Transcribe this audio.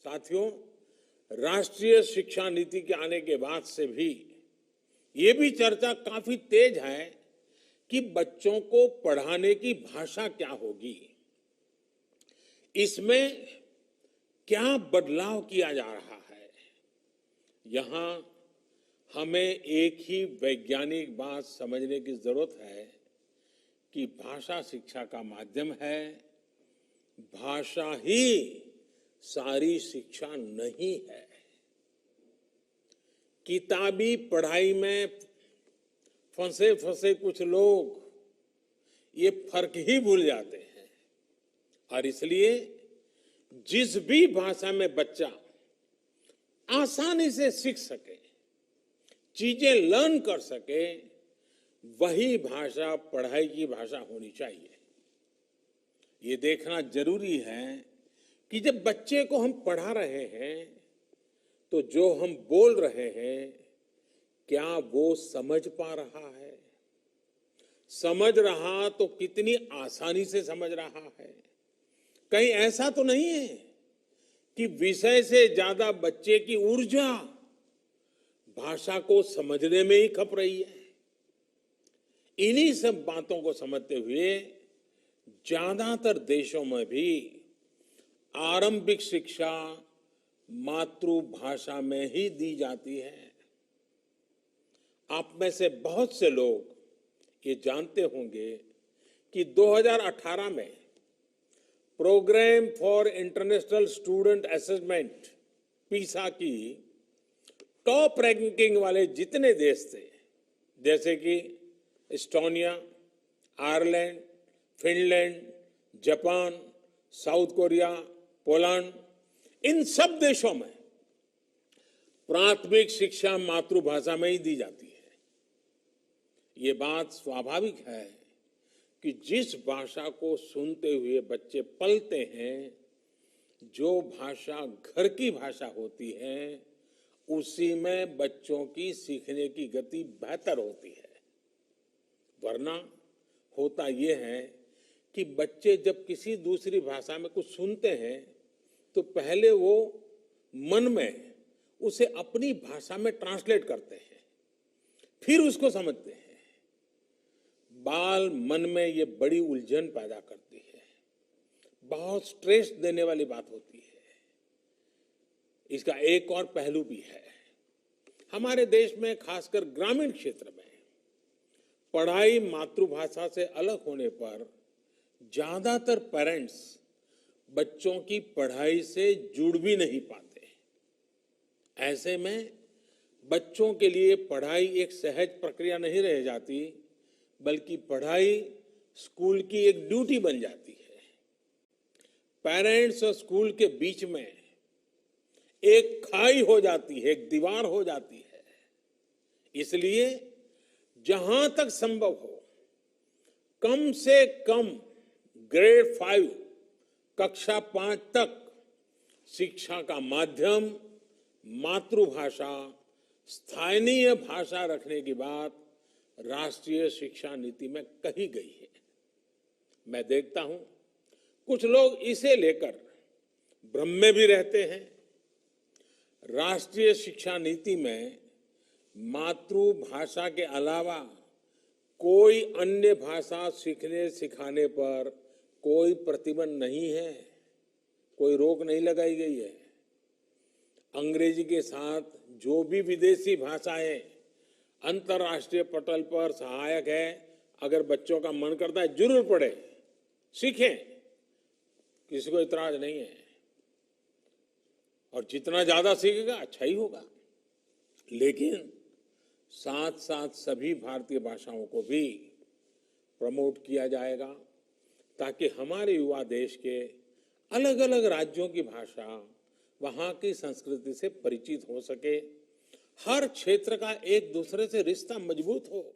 साथियों, राष्ट्रीय शिक्षा नीति के आने के बाद से भी ये भी चर्चा काफी तेज है कि बच्चों को पढ़ाने की भाषा क्या होगी, इसमें क्या बदलाव किया जा रहा है। यहां हमें एक ही वैज्ञानिक बात समझने की जरूरत है कि भाषा शिक्षा का माध्यम है, भाषा ही सारी शिक्षा नहीं है। किताबी पढ़ाई में फंसे फंसे कुछ लोग ये फर्क ही भूल जाते हैं और इसलिए जिस भी भाषा में बच्चा आसानी से सीख सके, चीजें लर्न कर सके, वही भाषा पढ़ाई की भाषा होनी चाहिए। ये देखना जरूरी है कि जब बच्चे को हम पढ़ा रहे हैं तो जो हम बोल रहे हैं क्या वो समझ पा रहा है, समझ रहा तो कितनी आसानी से समझ रहा है। कहीं ऐसा तो नहीं है कि विषय से ज्यादा बच्चे की ऊर्जा भाषा को समझने में ही खप रही है। इन्हीं सब बातों को समझते हुए ज्यादातर देशों में भी आरंभिक शिक्षा मातृभाषा में ही दी जाती है। आप में से बहुत से लोग ये जानते होंगे कि 2018 में program for international student assessment PISA की टॉप रैंकिंग वाले जितने देश थे, जैसे कि Estonia, Ireland, Finland, Japan, South Korea, Poland, इन सब देशों में प्राथमिक शिक्षा मातृभाषा में ही दी जाती है। ये बात स्वाभाविक है कि जिस भाषा को सुनते हुए बच्चे पलते हैं, जो भाषा घर की भाषा होती है, उसी में बच्चों की सीखने की गति बेहतर होती है। वरना होता यह है कि बच्चे जब किसी दूसरी भाषा में कुछ सुनते हैं तो पहले वो मन में उसे अपनी भाषा में ट्रांसलेट करते हैं, फिर उसको समझते हैं। बाल मन में ये बड़ी उलझन पैदा करती है, बहुत स्ट्रेस देने वाली बात होती है। इसका एक और पहलू भी है। हमारे देश में खासकर ग्रामीण क्षेत्र में पढ़ाई मातृभाषा से अलग होने पर ज्यादातर पेरेंट्स बच्चों की पढ़ाई से जुड़ भी नहीं पाते। ऐसे में बच्चों के लिए पढ़ाई एक सहज प्रक्रिया नहीं रह जाती, बल्कि पढ़ाई स्कूल की एक ड्यूटी बन जाती है। पेरेंट्स और स्कूल के बीच में एक खाई हो जाती है, एक दीवार हो जाती है। इसलिए जहां तक संभव हो, कम से कम ग्रेड 5 कक्षा 5 तक शिक्षा का माध्यम मातृभाषा, स्थानीय भाषा रखने की बात राष्ट्रीय शिक्षा नीति में कही गई है। मैं देखता हूं कुछ लोग इसे लेकर भ्रम में भी रहते हैं। राष्ट्रीय शिक्षा नीति में मातृभाषा के अलावा कोई अन्य भाषा सीखने सिखाने पर कोई प्रतिबंध नहीं है, कोई रोक नहीं लगाई गई है। अंग्रेजी के साथ जो भी विदेशी भाषाएं अंतर्राष्ट्रीय पटल पर सहायक है, अगर बच्चों का मन करता है जरूर पढ़े, सीखें, किसी को इतराज नहीं है। और जितना ज्यादा सीखेगा अच्छा ही होगा। लेकिन साथ साथ सभी भारतीय भाषाओं को भी प्रमोट किया जाएगा ताकि हमारे युवा देश के अलग अलग राज्यों की भाषा, वहां की संस्कृति से परिचित हो सके, हर क्षेत्र का एक दूसरे से रिश्ता मजबूत हो।